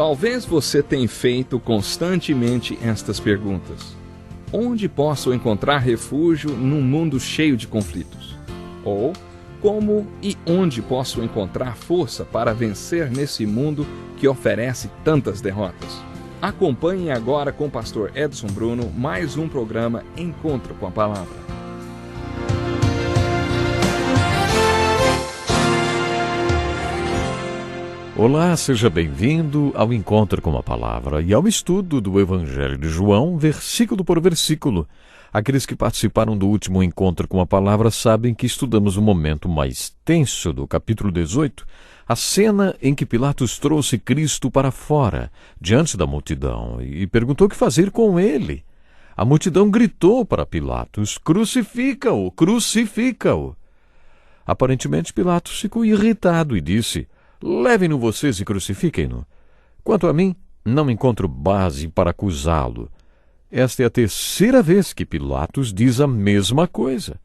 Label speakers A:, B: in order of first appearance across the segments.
A: Talvez você tenha feito constantemente estas perguntas. Onde posso encontrar refúgio num mundo cheio de conflitos? Ou, como e onde posso encontrar força para vencer nesse mundo que oferece tantas derrotas? Acompanhe agora com o pastor Edson Bruno mais um programa Encontro com a Palavra.
B: Olá, seja bem-vindo ao Encontro com a Palavra e ao estudo do Evangelho de João, versículo por versículo. Aqueles que participaram do último Encontro com a Palavra sabem que estudamos o momento mais tenso do capítulo 18, a cena em que Pilatos trouxe Cristo para fora, diante da multidão, e perguntou o que fazer com ele. A multidão gritou para Pilatos: "Crucifica-o! Crucifica-o!" Aparentemente, Pilatos ficou irritado e disse: "Levem-no vocês e crucifiquem-no. Quanto a mim, não encontro base para acusá-lo." Esta é a terceira vez que Pilatos diz a mesma coisa.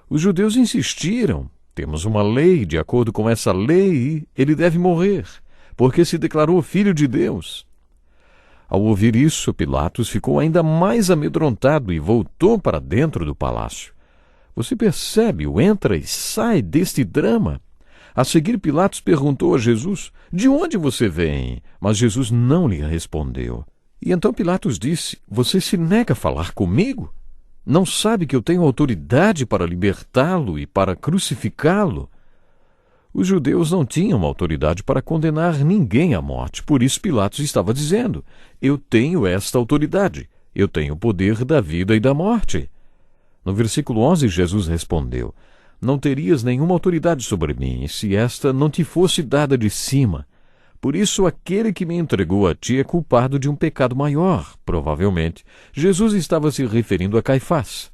B: Os judeus insistiram: "Temos uma lei, de acordo com essa lei, ele deve morrer, porque se declarou filho de Deus." Ao ouvir isso, Pilatos ficou ainda mais amedrontado e voltou para dentro do palácio. Você percebe o entra e sai deste drama? A seguir, Pilatos perguntou a Jesus: "De onde você vem?" Mas Jesus não lhe respondeu. E então Pilatos disse: "Você se nega a falar comigo? Não sabe que eu tenho autoridade para libertá-lo e para crucificá-lo?" Os judeus não tinham autoridade para condenar ninguém à morte. Por isso Pilatos estava dizendo: "Eu tenho esta autoridade. Eu tenho o poder da vida e da morte." No versículo 11, Jesus respondeu: "Não terias nenhuma autoridade sobre mim, se esta não te fosse dada de cima. Por isso, aquele que me entregou a ti é culpado de um pecado maior." Provavelmente, Jesus estava se referindo a Caifás,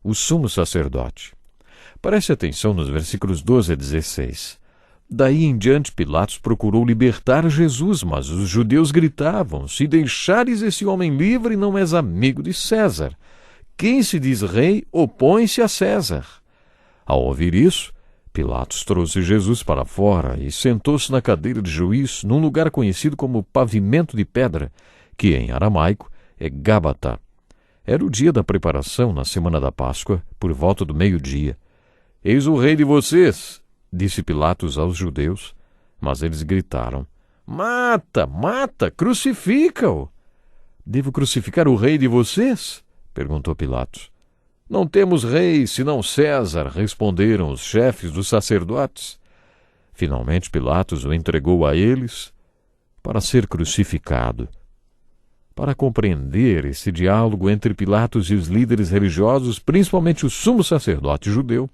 B: o sumo sacerdote. Preste atenção nos versículos 12 a 16. Daí em diante, Pilatos procurou libertar Jesus, mas os judeus gritavam: "Se deixares esse homem livre, não és amigo de César. Quem se diz rei, opõe-se a César." Ao ouvir isso, Pilatos trouxe Jesus para fora e sentou-se na cadeira de juiz num lugar conhecido como pavimento de pedra, que em aramaico é Gábata. Era o dia da preparação na semana da Páscoa, por volta do meio-dia. "Eis o rei de vocês", disse Pilatos aos judeus, mas eles gritaram: "Mata, mata, crucifica-o." "Devo crucificar o rei de vocês?" perguntou Pilatos. "Não temos rei, senão César", responderam os chefes dos sacerdotes. Finalmente Pilatos o entregou a eles para ser crucificado. Para compreender esse diálogo entre Pilatos e os líderes religiosos, principalmente o sumo sacerdote judeu,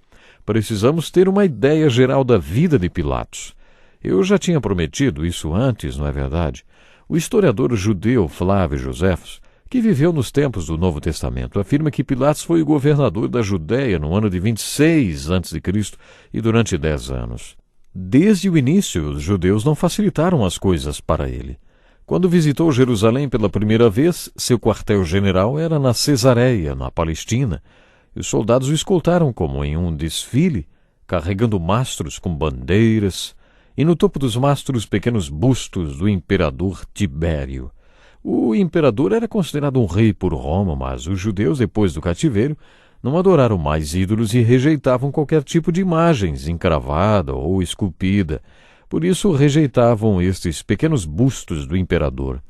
B: precisamos ter uma ideia geral da vida de Pilatos. Eu já tinha prometido isso antes, não é verdade? O historiador judeu Flávio Joséfos, que viveu nos tempos do Novo Testamento, afirma que Pilatos foi o governador da Judéia no ano de 26 a.C. e durante 10 anos. Desde o início, os judeus não facilitaram as coisas para ele. Quando visitou Jerusalém pela primeira vez, seu quartel-general era na Cesareia, na Palestina, e os soldados o escoltaram como em um desfile, carregando mastros com bandeiras, e no topo dos mastros pequenos bustos do imperador Tibério. O imperador era considerado um rei por Roma, mas os judeus, depois do cativeiro, não adoraram mais ídolos e rejeitavam qualquer tipo de imagens encravada ou esculpida. Por isso, rejeitavam estes pequenos bustos do imperador.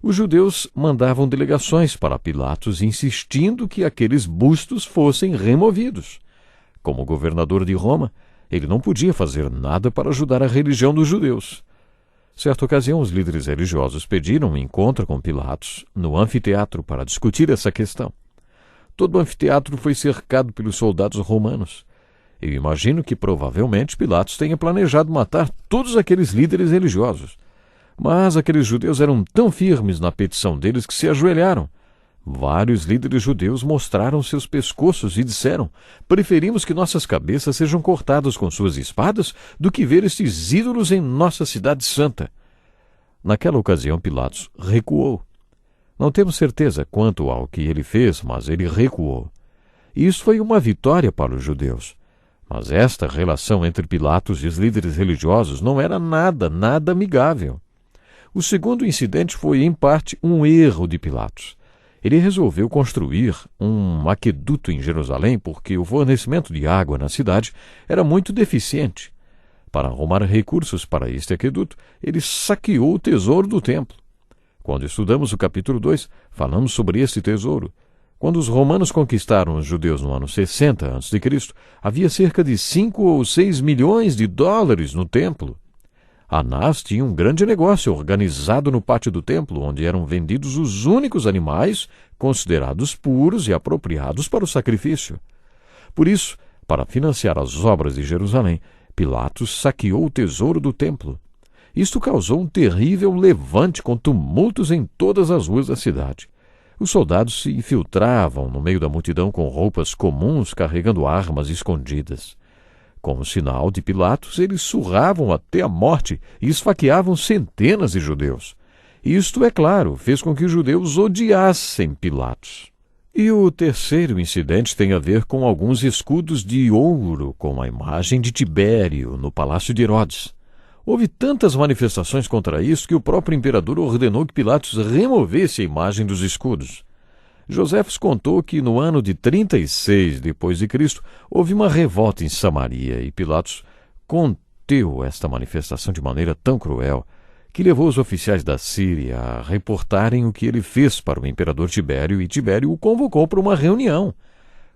B: Os judeus mandavam delegações para Pilatos, insistindo que aqueles bustos fossem removidos. Como governador de Roma, ele não podia fazer nada para ajudar a religião dos judeus. Certa ocasião, os líderes religiosos pediram um encontro com Pilatos no anfiteatro para discutir essa questão. Todo o anfiteatro foi cercado pelos soldados romanos. Eu imagino que provavelmente Pilatos tenha planejado matar todos aqueles líderes religiosos. Mas aqueles judeus eram tão firmes na petição deles que se ajoelharam. Vários líderes judeus mostraram seus pescoços e disseram: "Preferimos que nossas cabeças sejam cortadas com suas espadas do que ver estes ídolos em nossa cidade santa." Naquela ocasião, Pilatos recuou. Não temos certeza quanto ao que ele fez, mas ele recuou. E isso foi uma vitória para os judeus. Mas esta relação entre Pilatos e os líderes religiosos não era nada amigável. O segundo incidente foi, em parte, um erro de Pilatos. Ele resolveu construir um aqueduto em Jerusalém porque o fornecimento de água na cidade era muito deficiente. Para arrumar recursos para este aqueduto, ele saqueou o tesouro do templo. Quando estudamos o capítulo 2, falamos sobre este tesouro. Quando os romanos conquistaram os judeus no ano 60 a.C., havia cerca de 5 ou 6 milhões de dólares no templo. Anás tinha um grande negócio organizado no pátio do templo, onde eram vendidos os únicos animais considerados puros e apropriados para o sacrifício. Por isso, para financiar as obras de Jerusalém, Pilatos saqueou o tesouro do templo. Isto causou um terrível levante com tumultos em todas as ruas da cidade. Os soldados se infiltravam no meio da multidão com roupas comuns, carregando armas escondidas. Como sinal de Pilatos, eles surravam até a morte e esfaqueavam centenas de judeus. Isto, é claro, fez com que os judeus odiassem Pilatos. E o terceiro incidente tem a ver com alguns escudos de ouro com a imagem de Tibério no palácio de Herodes. Houve tantas manifestações contra isso que o próprio imperador ordenou que Pilatos removesse a imagem dos escudos. Joséfos contou que no ano de 36 d.C. houve uma revolta em Samaria e Pilatos conteu esta manifestação de maneira tão cruel que levou os oficiais da Síria a reportarem o que ele fez para o imperador Tibério e Tibério o convocou para uma reunião.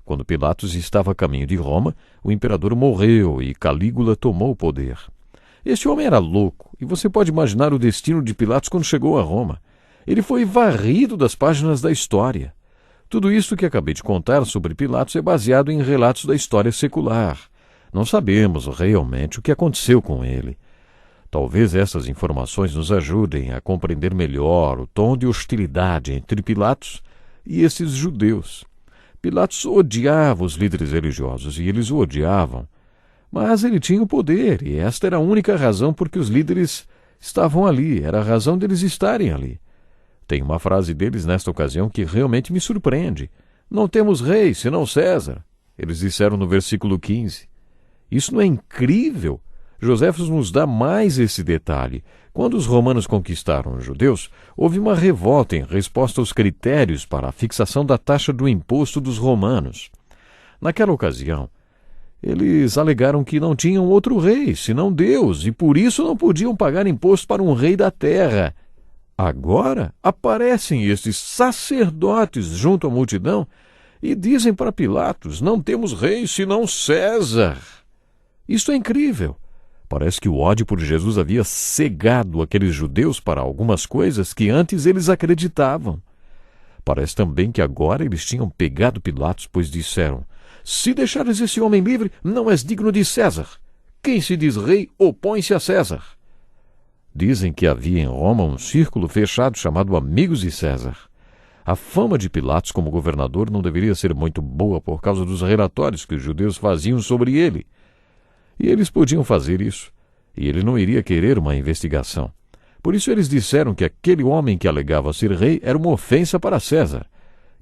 B: Quando Pilatos estava a caminho de Roma, o imperador morreu e Calígula tomou o poder. Este homem era louco e você pode imaginar o destino de Pilatos quando chegou a Roma. Ele foi varrido das páginas da história. Tudo isso que acabei de contar sobre Pilatos é baseado em relatos da história secular. Não sabemos realmente o que aconteceu com ele. Talvez essas informações nos ajudem a compreender melhor o tom de hostilidade entre Pilatos e esses judeus. Pilatos odiava os líderes religiosos e eles o odiavam. Mas ele tinha o poder e esta era a única razão por que os líderes estavam ali, era a razão deles estarem ali. Tem uma frase deles nesta ocasião que realmente me surpreende. Não temos rei, senão César. Eles disseram no versículo 15. Isso não é incrível? Joséfos nos dá mais esse detalhe. Quando os romanos conquistaram os judeus, houve uma revolta em resposta aos critérios para a fixação da taxa do imposto dos romanos. Naquela ocasião, eles alegaram que não tinham outro rei, senão Deus, e por isso não podiam pagar imposto para um rei da terra. Agora aparecem estes sacerdotes junto à multidão e dizem para Pilatos: não temos rei senão César. Isto é incrível. Parece que o ódio por Jesus havia cegado aqueles judeus para algumas coisas que antes eles acreditavam. Parece também que agora eles tinham pegado Pilatos, pois disseram: se deixares esse homem livre, não és digno de César. Quem se diz rei, opõe-se a César. Dizem que havia em Roma um círculo fechado chamado Amigos de César. A fama de Pilatos como governador não deveria ser muito boa por causa dos relatórios que os judeus faziam sobre ele. E eles podiam fazer isso, e ele não iria querer uma investigação. Por isso eles disseram que aquele homem que alegava ser rei era uma ofensa para César.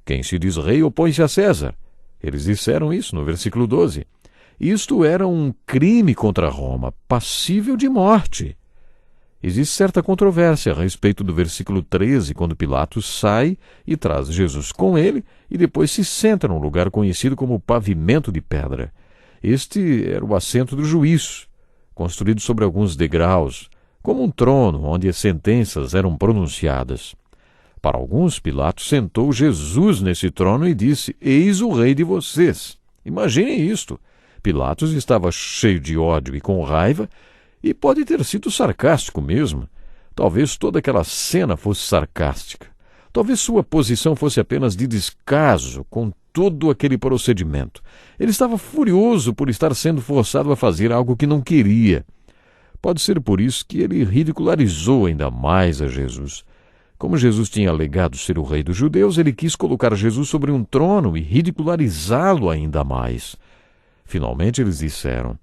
B: Quem se diz rei opõe-se a César. Eles disseram isso no versículo 12. Isto era um crime contra Roma, passível de morte. Existe certa controvérsia a respeito do versículo 13, quando Pilatos sai e traz Jesus com ele e depois se senta num lugar conhecido como pavimento de pedra. Este era o assento do juiz, construído sobre alguns degraus, como um trono onde as sentenças eram pronunciadas. Para alguns, Pilatos sentou Jesus nesse trono e disse: eis o rei de vocês. Imaginem isto. Pilatos estava cheio de ódio e com raiva, e pode ter sido sarcástico mesmo. Talvez toda aquela cena fosse sarcástica. Talvez sua posição fosse apenas de descaso com todo aquele procedimento. Ele estava furioso por estar sendo forçado a fazer algo que não queria. Pode ser por isso que ele ridicularizou ainda mais a Jesus. Como Jesus tinha alegado ser o rei dos judeus, ele quis colocar Jesus sobre um trono e ridicularizá-lo ainda mais. Finalmente eles disseram: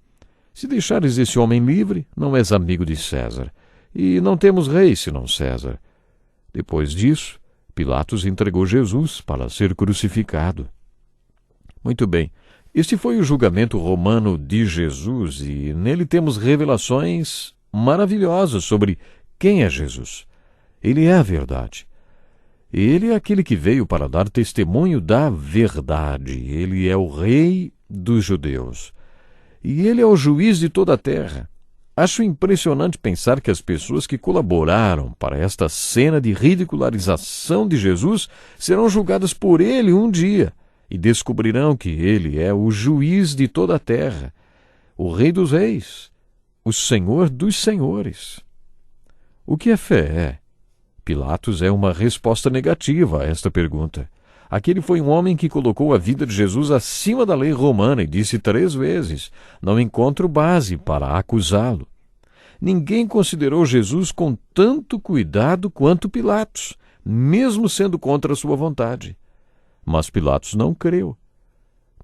B: se deixares esse homem livre, não és amigo de César, e não temos rei senão César. Depois disso, Pilatos entregou Jesus para ser crucificado. Muito bem, este foi o julgamento romano de Jesus, e nele temos revelações maravilhosas sobre quem é Jesus. Ele é a verdade. Ele é aquele que veio para dar testemunho da verdade. Ele é o Rei dos judeus. E ele é o juiz de toda a terra. Acho impressionante pensar que as pessoas que colaboraram para esta cena de ridicularização de Jesus serão julgadas por ele um dia e descobrirão que ele é o juiz de toda a terra, o Rei dos reis, o Senhor dos senhores. O que é fé? Pilatos é uma resposta negativa a esta pergunta. Aquele foi um homem que colocou a vida de Jesus acima da lei romana e disse 3 vezes: não encontro base para acusá-lo. Ninguém considerou Jesus com tanto cuidado quanto Pilatos, mesmo sendo contra sua vontade. Mas Pilatos não creu.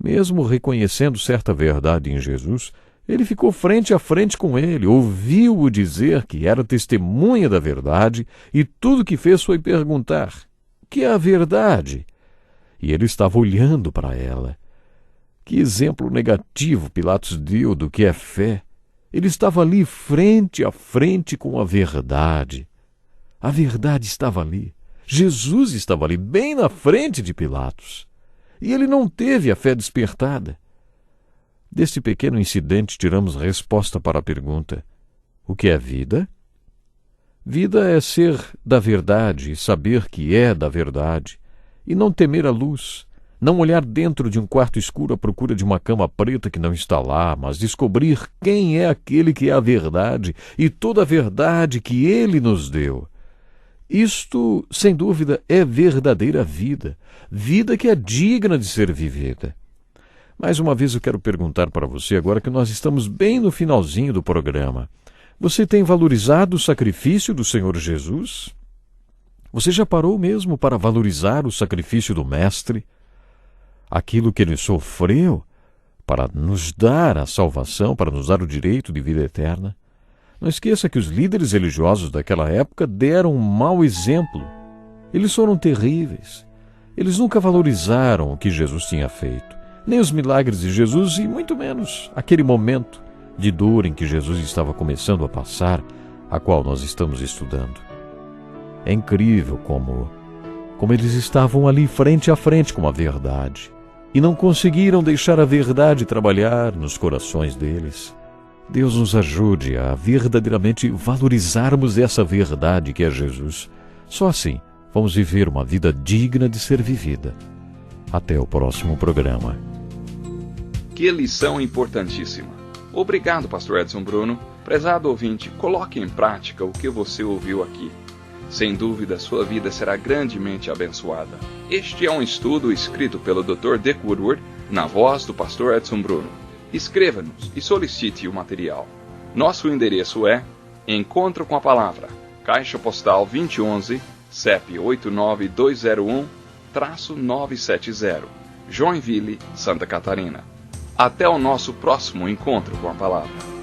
B: Mesmo reconhecendo certa verdade em Jesus, ele ficou frente a frente com ele, ouviu-o dizer que era testemunha da verdade e tudo que fez foi perguntar: o que é a verdade? E ele estava olhando para ela. Que exemplo negativo Pilatos deu do que é fé. Ele estava ali frente a frente com a verdade. A verdade estava ali. Jesus estava ali, bem na frente de Pilatos. E ele não teve a fé despertada. Deste pequeno incidente tiramos resposta para a pergunta: o que é vida? Vida é ser da verdade e saber que é da verdade, e não temer a luz, não olhar dentro de um quarto escuro à procura de uma cama preta que não está lá, mas descobrir quem é aquele que é a verdade e toda a verdade que ele nos deu. Isto, sem dúvida, é verdadeira vida, vida que é digna de ser vivida. Mais uma vez eu quero perguntar para você, agora que nós estamos bem no finalzinho do programa: você tem valorizado o sacrifício do Senhor Jesus? Você já parou mesmo para valorizar o sacrifício do Mestre? Aquilo que ele sofreu para nos dar a salvação, para nos dar o direito de vida eterna? Não esqueça que os líderes religiosos daquela época deram um mau exemplo. Eles foram terríveis. Eles nunca valorizaram o que Jesus tinha feito, nem os milagres de Jesus e muito menos aquele momento de dor em que Jesus estava começando a passar, a qual nós estamos estudando. É incrível como eles estavam ali frente a frente com a verdade e não conseguiram deixar a verdade trabalhar nos corações deles. Deus nos ajude a verdadeiramente valorizarmos essa verdade que é Jesus. Só assim vamos viver uma vida digna de ser vivida. Até o próximo programa.
A: Que lição importantíssima. Obrigado, Pastor Edson Bruno. Prezado ouvinte, coloque em prática o que você ouviu aqui. Sem dúvida, sua vida será grandemente abençoada. Este é um estudo escrito pelo Dr. Dick Woodward, na voz do Pastor Edson Bruno. Escreva-nos e solicite o material. Nosso endereço é Encontro com a Palavra, Caixa Postal 2011, CEP 89201-970, Joinville, Santa Catarina. Até o nosso próximo encontro com a Palavra.